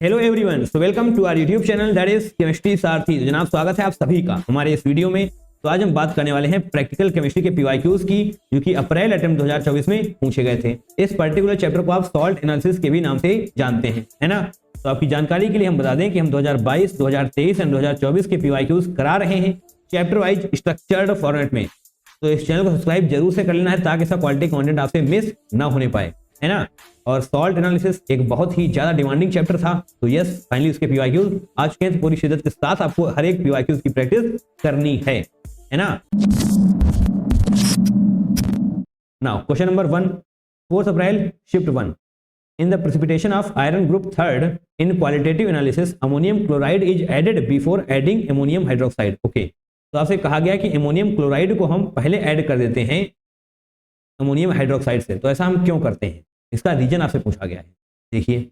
Hello everyone, so welcome to our YouTube channel that is chemistry Sarathi. तो जनाब स्वागत है आप सभी का हमारे इस वीडियो में। तो आज हम बात करने वाले हैं प्रैक्टिकल केमिस्ट्री के पीवाईक्यूज की, जो कि अप्रैल अटेम्प्ट 2024 में पूछे गए थे। इस पर्टिकुलर चैप्टर को आप सॉल्ट एनालिसिस के भी नाम से जानते हैं, है ना। तो आपकी जानकारी के लिए हम बता दें कि हम 2022, 2023 एंड 2024 के पीवाईक्यूज करा रहे हैं चैप्टर वाइज स्ट्रक्चर्ड फॉर्मेट में। तो इस चैनल को सब्सक्राइब जरूर से कर लेना है ताकि ऐसा क्वालिटी कंटेंट आपसे मिस ना होने पाए, है ना। और सॉल्ट एनालिसिस एक बहुत ही ज्यादा डिमांडिंग चैप्टर था, तो यस फाइनली उसके पीवाईक्यूज आ चुके हैं। तो पूरी शिद्दत के साथ आपको हर एक पीवाईक्यूज की प्रैक्टिस करनी है ना। Now question number 1, 4 April shift 1। In the precipitation of iron group third in qualitative analysis ammonium chloride is added before adding ammonium hydroxide. Okay, तो आपसे कहा गया कि अमोनियम क्लोराइड को हम पहले ऐड कर देते हैं अमोनियम हाइड्रोक्साइड से। तो ऐसा हम क्यों करते हैं, इसका रीजन आपसे पूछा गया है। देखिए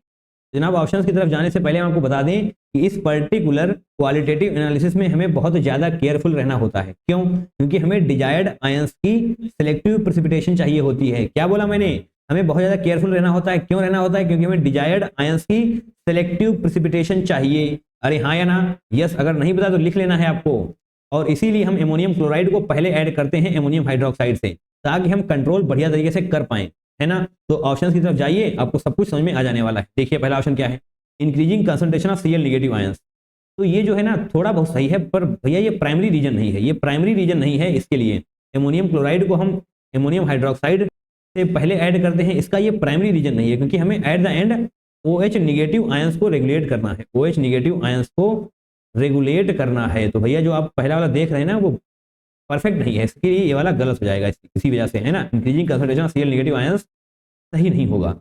जनाब, ऑप्शंस की तरफ जाने से पहले हम आपको बता दें कि इस पर्टिकुलर क्वालिटेटिव एनालिसिस में हमें बहुत ज्यादा केयरफुल रहना होता है। क्यों? क्योंकि हमें डिजायर्ड आयंस की सिलेक्टिव प्रेसिपिटेशन चाहिए होती है। क्या बोला मैंने? हमें बहुत ज्यादा केयरफुल रहना होता है। क्यों रहना होता है? क्योंकि हमें डिजायर्ड आयंस की सिलेक्टिव प्रेसिपिटेशन चाहिए। अरे हाँ या ना? यस, अगर नहीं पता तो लिख लेना है आपको। और इसीलिए हम अमोनियम क्लोराइड को पहले ऐड करते हैं अमोनियम हाइड्रोक्साइड से, ताकि हम कंट्रोल बढ़िया तरीके से कर पाए, है ना। तो ऑप्शन की तरफ जाइए, आपको सब कुछ समझ में आ जाने वाला है। देखिए पहला ऑप्शन क्या है, increasing concentration of Cl negative ions. तो ये जो है ना थोड़ा बहुत सही है, पर भैया ये प्राइमरी रीजन नहीं है। ये प्राइमरी रीजन नहीं है। इसके लिए अमोनियम क्लोराइड को हम अमोनियम हाइड्रोक्साइड से पहले ऐड करते हैं, इसका ये प्राइमरी रीजन नहीं है। क्योंकि हमें at the end OH negative ions को रेगुलेट करना है। OH नेगेटिव आयंस को रेगुलेट करना है। तो भैया जो आप पहला वाला देख रहे हैं ना, वो परफेक्ट नहीं है। इसके लिए ये वाला गलत हो जाएगा इसी वजह से, है ना। Increasing concentration of Cl negative ions सही नहीं होगा।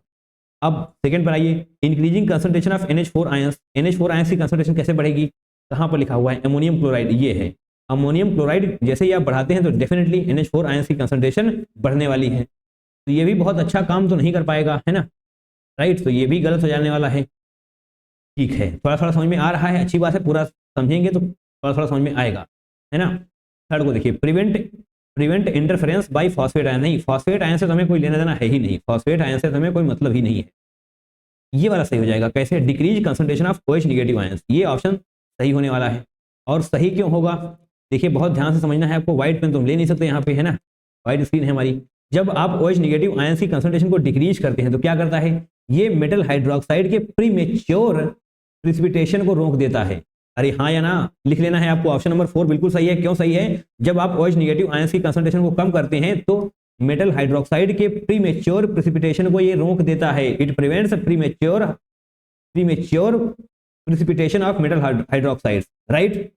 अब सेकंड पर आइए, increasing concentration of NH4 ions. NH4 ions की कंसंट्रेशन कैसे बढ़ेगी? कहां पर लिखा हुआ है? अमोनियम क्लोराइड, ये है अमोनियम क्लोराइड। जैसे ही आप बढ़ाते हैं तो डेफिनेटली NH4 आयंस की कंसंट्रेशन बढ़ने वाली है। तो ये भी बहुत अच्छा काम तो नहीं कर पाएगा, है ना, राइट। तो ये भी गलत हो जाने वाला है। ठीक है, थोड़ा थोड़ा समझ में आ रहा है, अच्छी बात है। पूरा समझेंगे तो थोड़ा थोड़ा समझ में आएगा, है ना। थर्ड को देखिए, prevent interference by phosphate ion. नहीं, फॉस्फेट आयन से तो हमें कोई लेना देना है ही नहीं। फॉस्फेट आयन से तो हमें कोई मतलब ही नहीं है। ये वाला सही हो जाएगा। कैसे? Decrease concentration of OH negative ions. ये ऑप्शन सही होने वाला है। और सही क्यों होगा? देखिए बहुत ध्यान से समझना है आपको। व्हाइट पेन तुम ले नहीं सकते यहाँ पे, है ना, व्हाइट स्क्रीन है हमारी। जब आप OH नेगेटिव आयंस की कंसंट्रेशन को डिक्रीज करते हैं तो क्या करता है? ये मेटल हाइड्रोक्साइड के प्रीमेच्योर प्रिसिपिटेशन को रोक देता है। अरे हाँ या ना? लिख लेना है आपको। ऑप्शन नंबर 4 बिल्कुल सही है। क्यों सही है? जब आप OH नेगेटिव आयंस की कंसंट्रेशन को कम करते हैं तो मेटल हाइड्रोक्साइड के प्रीमेच्योर प्रेसिपिटेशन को ये रोक देता है। It prevents premature precipitation of metal hydroxide, right.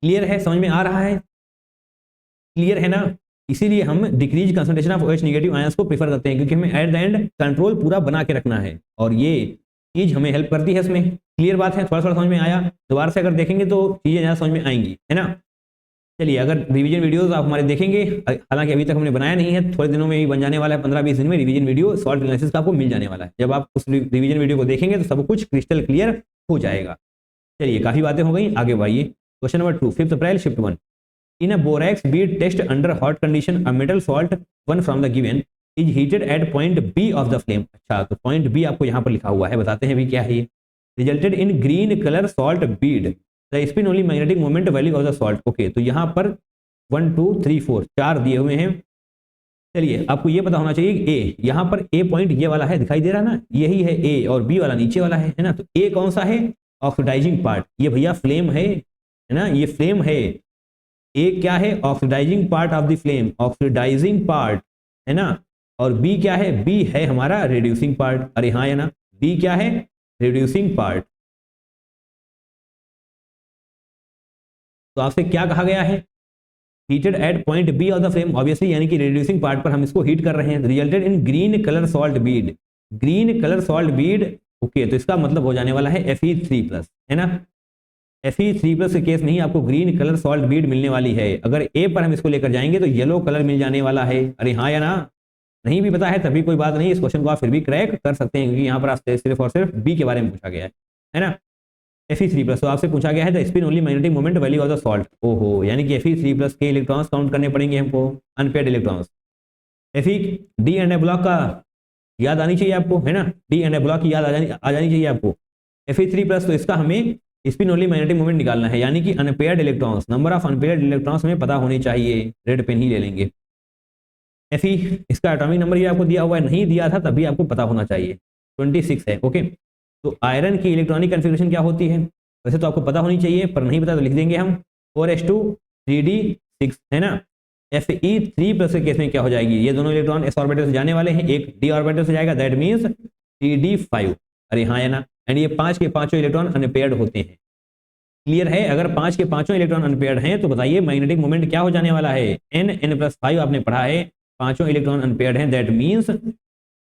Clear है? समझ में आ रहा है? क्लियर है ना? इसीलिए हम decrease concentration of OH negative ions को प्रेफर करते हैं, क्योंकि हमें एट द एंड कंट्रोल पूरा बना के रखना है और ये चीज हमें हेल्प करती है इसमें। क्लियर बात है? थोड़ा थोड़ा समझ में आया? दोबारा से अगर देखेंगे तो चीजें ज्यादा समझ में आएंगी, है ना। चलिए, अगर रिवीजन वीडियोस आप हमारे देखेंगे, हालांकि अभी तक हमने बनाया नहीं है, थोड़े दिनों में ही बन जाने वाला है। 15-20 दिन में रिवीजन वीडियो सॉल्ट एनालिसिस का आपको मिल जाने वाला है। जब आप उस रिवीजन वीडियो को देखेंगे तो सब कुछ क्रिस्टल क्लियर हो जाएगा। चलिए, काफी बातें हो गई, आगे बढ़िए। Question number 2, 5 April shift 1। In a borax bead test under hot condition, a metal salt one from the given is heated at point B of the flame। अच्छा, तो पॉइंट B आपको यहाँ पर लिखा हुआ है, बताते हैं भी क्या है ये। Resulted in green color salt bead, the spin only magnetic moment value of the salt। Okay, तो यहाँ पर 1 2 3 4 4 दिए हुए हैं। चलिए, आपको ये पता होना चाहिए A, यहाँ पर A पॉइंट ये वाला है, दिखाई दे रहा ना, यही है A, और B वाला नीचे वाला है ना। तो A कौन सा है? Oxidizing part. ये भैया फ्लेम है ना, ये फ्लेम है। ए क्या है? Oxidizing part of the flame, oxidizing part, है ना। और बी क्या है? बी है हमारा रिड्यूसिंग पार्ट। अरे हाँ या ना? बी क्या है? Reducing part. तो आपसे क्या कहा गया है? Heated at point B of the flame, obviously, यानी कि रिड्यूसिंग पार्ट पर हम इसको हीट कर रहे हैं। Resulted in green colour salt Beed, green colour salt Beed. Okay, तो इसका मतलब हो जाने वाला है Fe3+, है ना। Fe3+ के केस में ही आपको ग्रीन कलर सॉल्ट बीड मिलने वाली है। अगर ए पर हम इसको लेकर जाएंगे तो येलो कलर मिल जाने वाला है। अरे हाँ या ना? नहीं भी पता है तभी कोई बात नहीं, इस क्वेश्चन को आप फिर भी क्रैक कर सकते हैं, क्योंकि यहाँ पर आपसे सिर्फ और सिर्फ बी के बारे में पूछा गया है ना। Fe3+, तो आपसे पूछा गया है the spin only magnetic moment value of the salt. ओहो, यानी कि Fe3+ के इलेक्ट्रॉन्स काउंट करने पड़ेंगे हमको, unpaired electrons. Fe D and block का याद आनी चाहिए आपको, है ना, डी एंड ब्लॉक की याद आ जानी चाहिए आपको। Fe3+ तो इसका हमें स्पिन ओनली मैग्नेटिक मोमेंट निकालना है, यानी कि unpaired electrons, number of unpaired electrons हमें पता होनी चाहिए, रेड पेन ही ले लेंगे। Fe इसका एटॉमिक नंबर ये आपको दिया हुआ है, नहीं दिया था तभी आपको पता होना चाहिए, 26 है। ओके, तो आयरन की इलेक्ट्रॉनिक कन्फिग्रेशन क्या होती है, वैसे तो आपको पता होनी चाहिए पर नहीं पता तो लिख देंगे हम 4s2 3d6, है ना। Fe3+ के केस में क्या हो जाएगी, ये दोनों इलेक्ट्रॉन s ऑर्बिटल से जाने वाले हैं, एक d ऑर्बिटल से जाएगा, दैट मींस 3d5। अरे हाँ है ना, एंड ये 5 के 5 इलेक्ट्रॉन अनपेयर्ड होते हैं। क्लियर है, अगर 5 के 5 इलेक्ट्रॉन अनपेयर्ड हैं तो बताइए मैग्नेटिक मोमेंट क्या हो जाने वाला है, n+5 आपने पढ़ा है, 5 इलेक्ट्रॉन अनपेयर्ड हैं, दैट मींस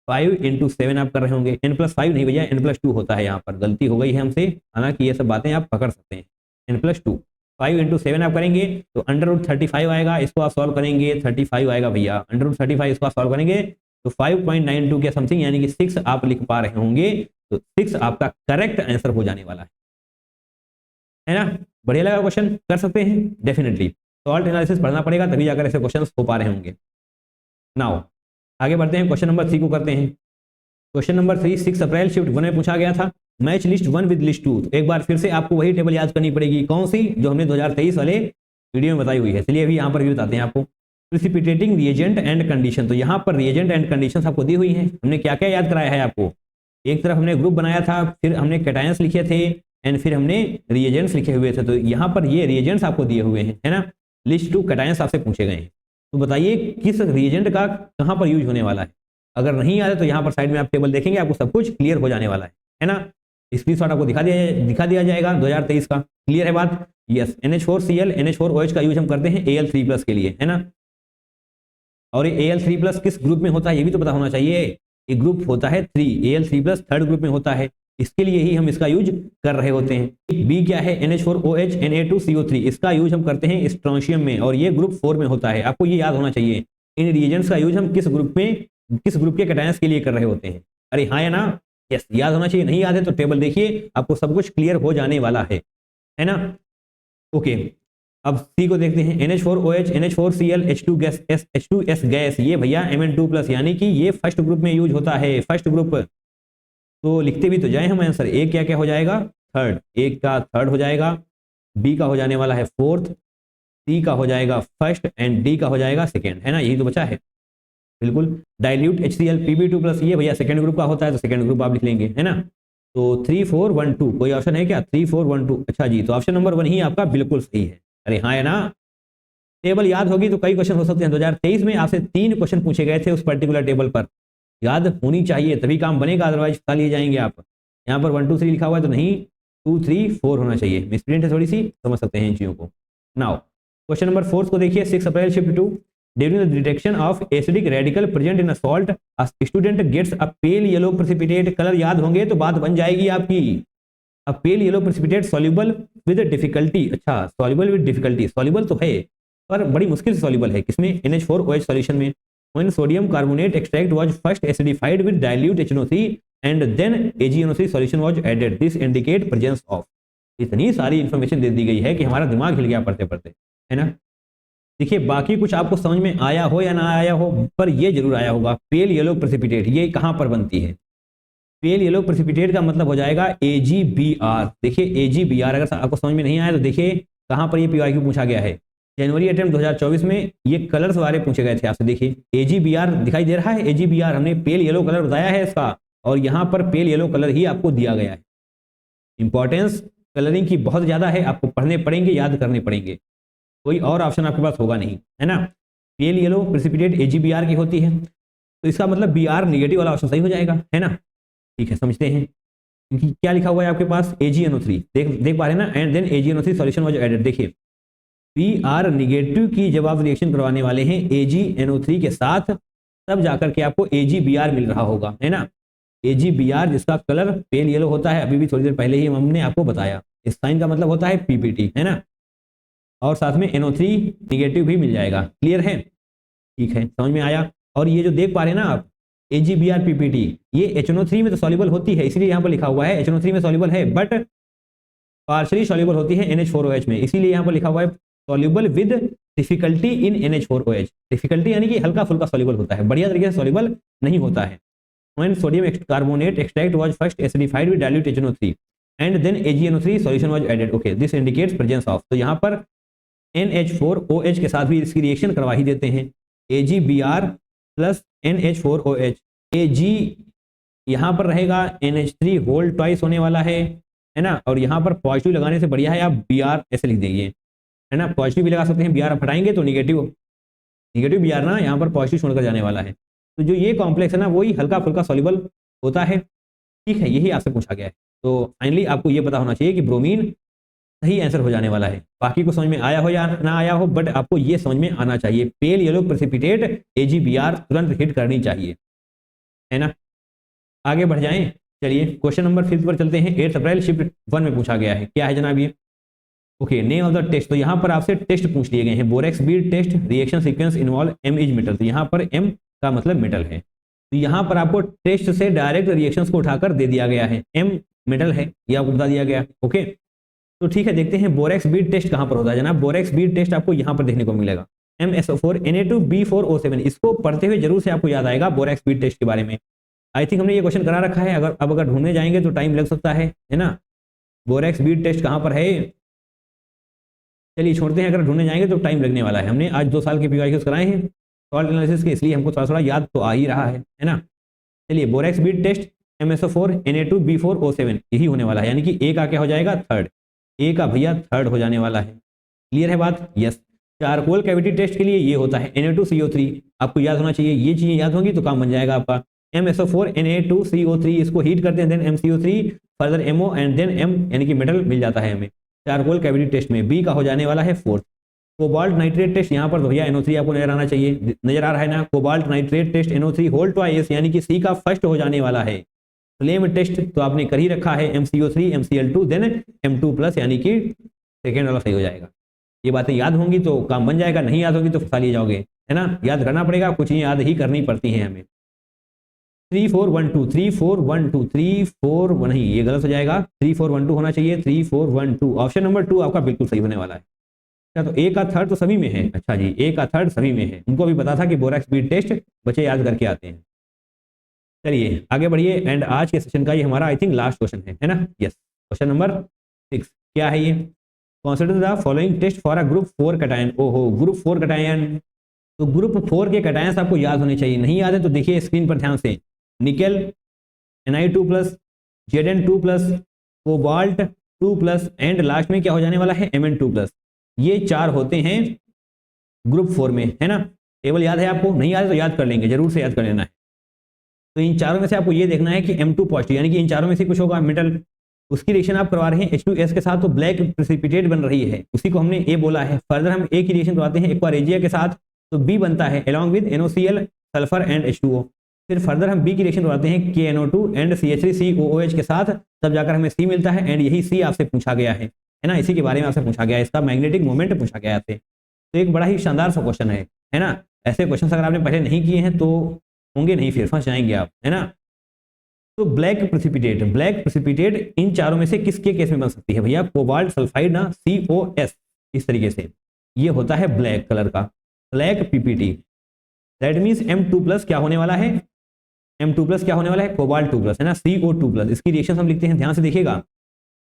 5 × 7 आप कर रहे होंगे, n+5 नहीं भैया n+2 होता है, यहाँ पर गलती हो गई है हमसे, हालांकि ये सब बातें आप पकड़ सकते हैं, n+2 5 × 7 आप करेंगे तो √35 आएगा, इसको आप सॉल्व करेंगे 35 आएगा भैया, √35 इसको आप सॉल्व करेंगे तो 5.92 के समथिंग, यानी कि 6 आप लिख पा रहे होंगे, तो 6 आपका करेक्ट आंसर हो जाने वाला है ना। बढ़िया लगा क्वेश्चन, कर सकते हैं डेफिनेटली, सॉल्ट एनालिसिस पढ़ना पड़ेगा तभी जाकर ऐसे क्वेश्चन हो पा रहे होंगे। नाउ आगे बढ़ते हैं, क्वेश्चन नंबर 3 को करते हैं। क्वेश्चन नंबर 3 6 अप्रैल शिफ्ट 1 में पूछा गया था, मैच लिस्ट 1 विद लिस्ट 2। तो एक बार फिर से आपको वही टेबल याद करनी पड़ेगी, कौन सी, जो हमने 2023 वाले वीडियो में बताई हुई है। चलिए अभी यहाँ पर भी बताते हैं आपको। प्रिसिपिटेटिंग रिएजेंट एंड कंडीशन, तो यहाँ पर रिएजेंट एंड कंडीशन आपको दी हुई है, हमने क्या क्या याद कराया है आपको, एक तरफ हमने ग्रुप बनाया था, फिर हमने कैटायंस लिखे थे एंड फिर हमने रिएजेंट्स लिखे हुए थे, तो यहाँ पर ये रिएजेंट्स आपको दिए हुए हैं, है ना। लिस्ट 2 कैटायंस आपसे पूछे गए हैं, तो बताइए किस रिएजेंट का कहाँ पर यूज होने वाला है। अगर नहीं आता तो यहाँ पर साइड में आप टेबल देखेंगे, आपको सब कुछ क्लियर हो जाने वाला है ना। स्क्रीनशॉट आपको दिखा दिया जाएगा 2023 का। क्लियर है बात, यस। NH4Cl NH4OH का यूज हम करते हैं Al3+ के लिए, है ना। और ये Al3+ किस ग्रुप में होता है ये भी तो पता होना चाहिए, ये ग्रुप होता है 3, Al3+ थर्ड ग्रुप में होता है, इसके लिए ही हम इसका यूज कर रहे होते हैं। बी क्या है, NH4OH Na2CO3, इसका यूज हम करते हैं स्ट्रोंशियम में, और ये ग्रुप 4 में होता है, आपको ये याद होना चाहिए। इन रिएजेंट्स का यूज हम किस ग्रुप के कैटायंस के लिए कर रहे होते हैं। अरे हाँ या ना, यस, याद होना चाहिए। नहीं याद है तो टेबल देखिए, आपको सब कुछ क्लियर हो जाने वाला है ना। ओके, अब सी को देखते हैं, NH4OH NH4Cl H2S गैस, ये भैया Mn2+, यानी कि ये फर्स्ट ग्रुप में यूज होता है, फर्स्ट ग्रुप। तो लिखते भी तो जाए हम आंसर, ए क्या क्या हो जाएगा, थर्ड, एक का थर्ड हो जाएगा, बी का हो जाने वाला है फोर्थ, सी का हो जाएगा फर्स्ट एंड डी का हो जाएगा सेकेंड, है ना, यही तो बचा है। बिल्कुल, डाइल्यूट HCl Pb2+, ये भैया सेकेंड ग्रुप का होता है, तो सेकेंड ग्रुप आप लिख लेंगे, है ना। तो 3 4 1 2 कोई ऑप्शन है क्या, 3 4 1 2, अच्छा जी, तो ऑप्शन नंबर 1 ही आपका बिल्कुल सही है। अरे हाँ है ना, टेबल याद होगी तो कई क्वेश्चन हो सकते हैं। 2023 में आपसे 3 क्वेश्चन पूछे गए थे उस पर्टिकुलर टेबल पर, याद होनी चाहिए तभी काम बनेगा, अदरवाइज खा लिए जाएंगे आप। यहाँ पर 1 2 3 लिखा हुआ है तो नहीं, 2 3 4 होना चाहिए, मिसप्रिंट है थोड़ी सी, समझ सकते हैं इन चीज़ों को। नाउ क्वेश्चन नंबर 4 को देखिए, 6 April shift 2, during the detection of acidic radical present in a salt a student gets a pale yellow precipitate, colour याद होंगे तो बात बन जाएगी आपकी। A pale yellow precipitate soluble with difficulty, अच्छा सॉल्युबल विद डिफिकल्टी, सॉल्युबल तो है पर बड़ी मुश्किल से सॉल्युबल है, किसमें, NH4OH सॉल्यूशन में। When sodium carbonate extract was first acidified with dilute HNO3 and then AgNO3 solution was added, this indicate presence of, इतनी सारी इंफॉर्मेशन दे दी गई है कि हमारा दिमाग हिल गया पढ़ते पढ़ते, है ना। देखिए बाकी कुछ आपको समझ में आया हो या ना आया हो, पर ये जरूर आया होगा, पेल येलो प्रेसिपिटेट ये कहाँ पर बनती है। पेल येलो प्रेसिपिटेट का मतलब हो जाएगा AgBr। देखिए AgBr अगर आपको समझ में नहीं आया तो देखिए कहाँ पर ये PYQ पूछा गया है, जनवरी अटेम्प्ट 2024 में ये कलर्स वाले पूछे गए थे आपसे। देखिए AgBr दिखाई दे रहा है, AgBr हमने पेल येलो कलर बताया है इसका, और यहाँ पर पेल येलो कलर ही आपको दिया गया है। इंपॉर्टेंस कलरिंग की बहुत ज़्यादा है, आपको पढ़ने पड़ेंगे, याद करने पड़ेंगे, कोई और ऑप्शन आपके पास होगा नहीं, है ना। पेल येलो प्रेसिपिटेट AgBr की होती है, तो इसका मतलब Br निगेटिव वाला ऑप्शन सही हो जाएगा, है ना। ठीक है, समझते हैं, क्योंकि क्या लिखा हुआ है आपके पास, AgNO3 देख पा रहे हैं ना, and then AgNO3 solution was added. देखिए Br निगेटिव की जब आप रिएक्शन करवाने वाले हैं AgNO3 के साथ, तब जाकर के आपको AgBr मिल रहा होगा, है ना। AgBr जिसका कलर पेल येलो होता है, अभी भी थोड़ी देर पहले ही हमने आपको बताया, इस साइन का मतलब होता है PPT, है ना, और साथ में NO3 निगेटिव भी मिल जाएगा। क्लियर है, ठीक है, समझ में आया। और ये जो देख पा रहे हैं ना आप AgBr PPT, ये HNO3 में तो सॉल्युबल होती है, इसलिए यहाँ पर लिखा हुआ है HNO3 में सॉल्युबल है, बट पार्शियली सॉल्युबल होती है NH4OH में, इसीलिए यहाँ पर लिखा हुआ है soluble with difficulty in NH4OH। Difficulty यानी कि हल्का फुल्का सॉल्युबल होता है, बढ़िया तरीके से सॉल्युबल नहीं होता है। when sodium carbonate extract was first acidified with dilute HNO3 and then AgNO3 solution was added. Okay, this indicates presence of. तो यहाँ पर NH4OH के साथ भी इसकी रिएक्शन करवा ही देते हैं. AgBr plus NH4OH. Ag यहाँ पर रहेगा NH3 होल ट्वाइस होने वाला है ना. और यहाँ पर पॉजिटिव लगाने से बढ़िया है आप Br ऐसे लिख देंगे, है ना. पॉजिटिव भी लगा सकते हैं, Br हटाएंगे तो निगेटिव Br ना यहाँ पर पॉजिटिव छोड़कर जाने वाला है. तो जो ये कॉम्प्लेक्स है ना वही हल्का फुल्का सॉल्युबल होता है. ठीक है, यही आपसे पूछा गया है. तो फाइनली आपको ये पता होना चाहिए कि ब्रोमीन सही आंसर हो जाने वाला है. बाकी को समझ में आया हो या ना आया हो, बट आपको ये समझ में आना चाहिए. पेल येलो प्रेसिपिटेट AgBr तुरंत हिट करनी चाहिए, है ना. आगे बढ़ जाएं. चलिए क्वेश्चन नंबर 5 पर चलते हैं. 8 अप्रैल शिफ्ट 1 में पूछा गया है. क्या है जनाब ये? Okay, name of the test. तो यहाँ पर आपसे टेस्ट पूछ लिए गए हैं. Borax bead test, reaction sequence involve M is metal. तो यहाँ पर M का मतलब मेटल है. तो यहाँ पर आपको टेस्ट से डायरेक्ट रिएक्शंस को उठाकर दे दिया गया है. M मेटल है, ये आपको बता दिया गया. ओके, तो ठीक है, देखते हैं बोरेक्स बीड टेस्ट कहाँ पर होता है जनाब. बोरेक्स बीड टेस्ट आपको यहाँ पर देखने को मिलेगा. MsO4 Na2B4O7. इसको पढ़ते हुए जरूर से आपको याद आएगा बोरेक्स बीड टेस्ट के बारे में. आई थिंक हमने ये क्वेश्चन करा रखा है. अगर ढूंढने जाएंगे तो टाइम लग सकता है ना. बोरेक्स बीड टेस्ट कहाँ पर है? चलिए छोड़ते हैं, अगर ढूंढने जाएंगे तो टाइम लगने वाला है. हमने आज 2 साल के PYQs कराए हैं सॉल्ट एनालिसिस के, इसलिए हमको थोड़ा थोड़ा याद तो आ ही रहा है ना. चलिए, borax bead test MsO4 Na2B4O7 यही होने वाला है. यानी कि A का क्या हो जाएगा? थर्ड. A का भैया थर्ड हो जाने वाला है. क्लियर है बात? यस. चारकोल कैविटी टेस्ट के लिए ये होता है Na2CO3. आपको याद होना चाहिए. ये चीजें याद होंगी तो काम बन जाएगा आपका. MsO4 Na2CO3 इसको हीट करते हैं, then MCO3 further MO and then M यानी कि मेटल मिल जाता है हमें चारकोल कैविटी टेस्ट में. B का हो जाने वाला है फोर्थ. कोबाल्ट नाइट्रेट टेस्ट यहाँ पर तो भैया NO3 आपको नजर आना चाहिए. नजर आ रहा है ना. Cobalt nitrate test NO3 whole twice यानी कि C का फर्स्ट हो जाने वाला है. फ्लेम टेस्ट तो आपने कर ही रखा है. MCO3 MCl2 then M2 plus यानी कि सेकेंड वाला सही हो जाएगा. ये बातें याद होंगी तो काम बन जाएगा, नहीं याद होगी तो फंसा लिए जाओगे, है ना. याद करना पड़ेगा, कुछ चीजें याद ही करनी पड़ती हैं हमें. 3412 3412 34 नहीं, ये गलत हो जाएगा. 3412 होना चाहिए. 3412 ऑप्शन नंबर 2 आपका बिल्कुल सही होने वाला है. अच्छा, तो A का थर्ड तो सभी में है. अच्छा जी, A का थर्ड सभी में है. उनको भी पता था कि बोरेक्स बीड टेस्ट बच्चे याद करके आते हैं. चलिए आगे बढ़िए. एंड आज के सेशन का ये हमारा आई थिंक लास्ट क्वेश्चन है ना. Yes, question number 6. क्या है ये? Consider the following test for a group 4 cation. ओहो, ग्रुप 4 कैटायन. तो ग्रुप 4 के कैटायंस आपको याद होने चाहिए. नहीं याद है तो देखिए स्क्रीन पर ध्यान से. Nickel Ni2+, Zn2+, cobalt 2+, and last में क्या हो जाने वाला है? Mn2+. ये 4 होते हैं ग्रुप 4 में, है ना. टेबल याद है आपको? नहीं याद है तो याद कर लेंगे, जरूर से याद कर लेना है. तो इन चारों में से आपको ये देखना है कि M2 पॉजिटिव यानी कि इन चारों में से कुछ होगा मेटल. उसकी रिएक्शन आप करवा रहे हैं H2S के साथ, तो ब्लैक प्रेसिपिटेट बन रही है, उसी को हमने A बोला है. फर्दर हम A की रिएक्शन करवाते हैं एक्वा रेजिया के साथ, तो B बनता है along with NOCl sulphur and H2O. फिर फर्दर हम B की रिएक्शन करवाते हैं KNO2 एंड CH3COOH के साथ, तब जाकर हमें C मिलता है. एंड यही C आपसे पूछा गया है ना. इसी के बारे में आपसे पूछा गया है, इसका मैग्नेटिक मोमेंट पूछा गया है. तो एक बड़ा ही शानदार सा क्वेश्चन है ना. ऐसे क्वेश्चन अगर आपने पहले नहीं किए हैं तो होंगे नहीं, फिर फंस जाएंगे आप, है ना. तो ब्लैक प्रेसिपिटेट इन चारों में से किसके केस में बन सकती है भैया? कोबाल्ट सल्फाइड ना, COS. इस तरीके से ये होता है ब्लैक कलर का, black PPT. That means M2+ क्या होने वाला है? M2+ क्या होने वाला है? कोबाल्ट 2+, है ना. CO2+. इसकी रिएक्शन हम लिखते हैं, ध्यान से देखिएगा.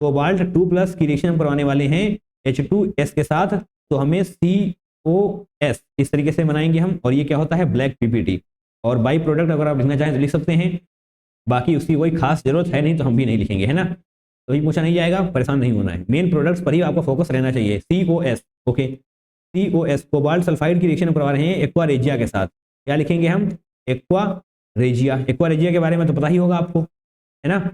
कोबाल्ट 2+ की रिएक्शन हम करवाने वाले हैं H2S के साथ, तो हमें COS इस तरीके से बनाएंगे हम. और ये क्या होता है? Black PPT. और बाई प्रोडक्ट अगर आप लिखना चाहें तो लिख सकते हैं, बाकी उसकी कोई खास जरूरत है नहीं तो हम भी नहीं लिखेंगे, है ना. तो ये पूछा नहीं जाएगा, परेशान नहीं होना है. मेन प्रोडक्ट्स पर ही आपका फोकस रहना चाहिए. COS. Okay, COS cobalt sulphide की रिएक्शन करवा रहे हैं एक्वा रेजिया के साथ. क्या लिखेंगे हम? Aqua regia. एक्वा रेजिया के बारे में तो पता ही होगा आपको, है ना.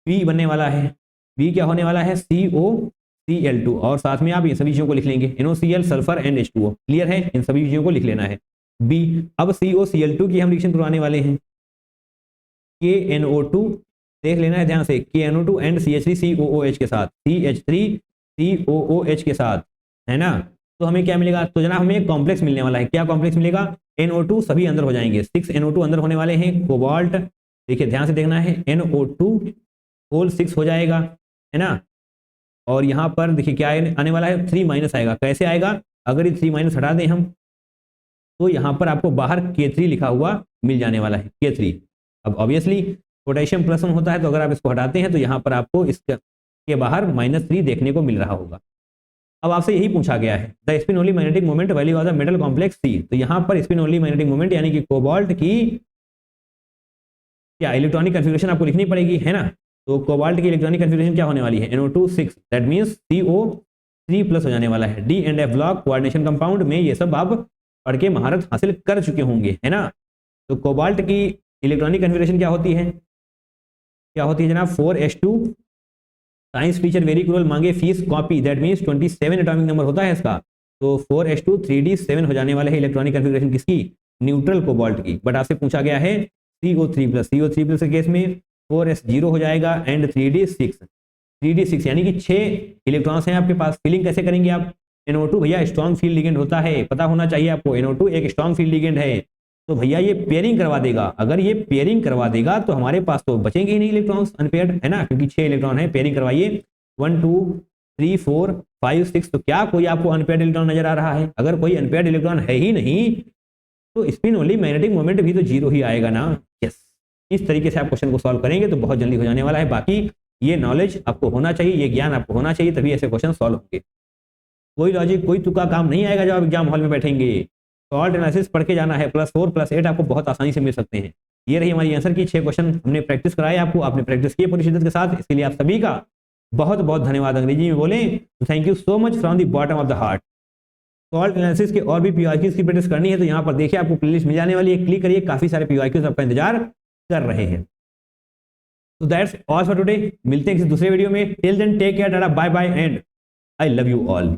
B बनने वाला है. B क्या होने वाला है? COCl2. और साथ में आप ये सभी चीजों को लिख लेंगे, NOCl sulphur and H2O. Clear है? इन सभी चीजों को लिख लेना है. B. अब COCl2 की हम रिएक्शन करवाने वाले हैं KNO2. देख लेना है ध्यान से, KNO2 एंड CH3COOH के साथ, CH3COOH के साथ, है ना. तो हमें क्या मिलेगा? तो जनाब हमें एक कॉम्प्लेक्स मिलने वाला है. क्या कॉम्प्लेक्स मिलेगा? NO2 सभी अंदर हो जाएंगे. 6 NO2 अंदर होने वाले हैं. कोबाल्ट, देखिए ध्यान से देखना है, NO2 होल 6 हो जाएगा, है ना. और यहाँ पर देखिए क्या आने वाला है? 3- आएगा. कैसे आएगा? अगर ये 3- हटा दें हम, तो यहाँ पर आपको बाहर K3 लिखा हुआ मिल जाने वाला है. K3 अब ऑब्वियसली पोटेशियम +1 होता है, तो अगर आप इसको हटाते हैं तो यहाँ पर आपको इसके बाहर -3 देखने को मिल रहा होगा। अब आपसे यही पूछा गया है, the spin only magnetic moment value of the metal complex C. तो यहाँ पर स्पिन ओनली मैग्नेटिक मोमेंट यानी कि कोबाल्ट की क्या इलेक्ट्रॉनिक कन्फिग्रेशन आपको लिखनी पड़ेगी, है ना। तो कोबाल्ट की इलेक्ट्रॉनिक कन्फिग्रेशन क्या होने वाली है, NO2 6, दैट मीन्स CO3+ हो जाने वाला है। D and F block coordination compound में ये सब आप पढ़ के महारत हासिल कर चुके होंगे, है ना। तो कोबाल्ट की इलेक्ट्रॉनिक कन्फिग्रेशन क्या होती है, जनाब 4s2। Science teacher very cruel मांगे fees copy, that means 27 atomic number होता है इसका। तो 4s2 3d7 हो जाने वाला है इलेक्ट्रॉनिक कन्फिग्रेशन किसकी, न्यूट्रल कोबाल्ट की। बट आपसे पूछा गया है CO3+ के केस में 4s0 हो जाएगा एंड 3d6 यानी कि 6 इलेक्ट्रॉन्स हैं आपके पास। फीलिंग कैसे करेंगे आप, NO2 भैया स्ट्रॉन्ग फील्ड लिगेंड होता है, पता होना चाहिए आपको, NO2 एक स्ट्रॉन्ग फील्ड लिगेंड है। तो भैया ये पेयरिंग करवा देगा, अगर ये पेयरिंग करवा देगा तो हमारे पास तो बचेंगे ही नहीं इलेक्ट्रॉन्स अनपेयर्ड, है ना, क्योंकि 6 इलेक्ट्रॉन है। पेयरिंग करवाइए 1 2 3 4 5 6, तो क्या कोई आपको अनपेयर्ड इलेक्ट्रॉन नजर आ रहा है, अगर कोई अनपेयर्ड इलेक्ट्रॉन है ही नहीं तो स्पिन ओनली मैग्नेटिक मोमेंट भी तो 0 ही आएगा ना। यस, इस तरीके से आप क्वेश्चन को सॉल्व करेंगे तो बहुत जल्दी हो जाने वाला है। बाकी ये नॉलेज आपको होना चाहिए, ये ज्ञान आपको होना चाहिए, तभी ऐसे क्वेश्चन सॉल्व होंगे। कोई लॉजिक कोई तुक्का काम नहीं आएगा जब आप एग्जाम हॉल में बैठेंगे। सॉल्ट एनालिसिस पढ़ के जाना है, +4 +8 आपको बहुत आसानी से मिल सकते हैं। ये रही हमारी आंसर की 6 क्वेश्चन, हमने प्रैक्टिस कराए आपको, आपने प्रैक्टिस की पूरी शिद्दत के साथ, इसके लिए आप सभी का बहुत बहुत धन्यवाद। अंग्रेजी में बोले तो thank you so much from the bottom of the heart. Salt analysis के और भी PYQs की प्रैक्टिस करनी है तो यहाँ पर देखिए आपको प्लेलिस्ट मिल जाने वाली है, क्लिक करिए, काफी सारे PYQs आपका इंतजार कर रहे हैं। तो दैट्स ऑल फॉर टुडे, मिलते हैं किसी दूसरे वीडियो में। Till then take care, tata bye bye and I love you all.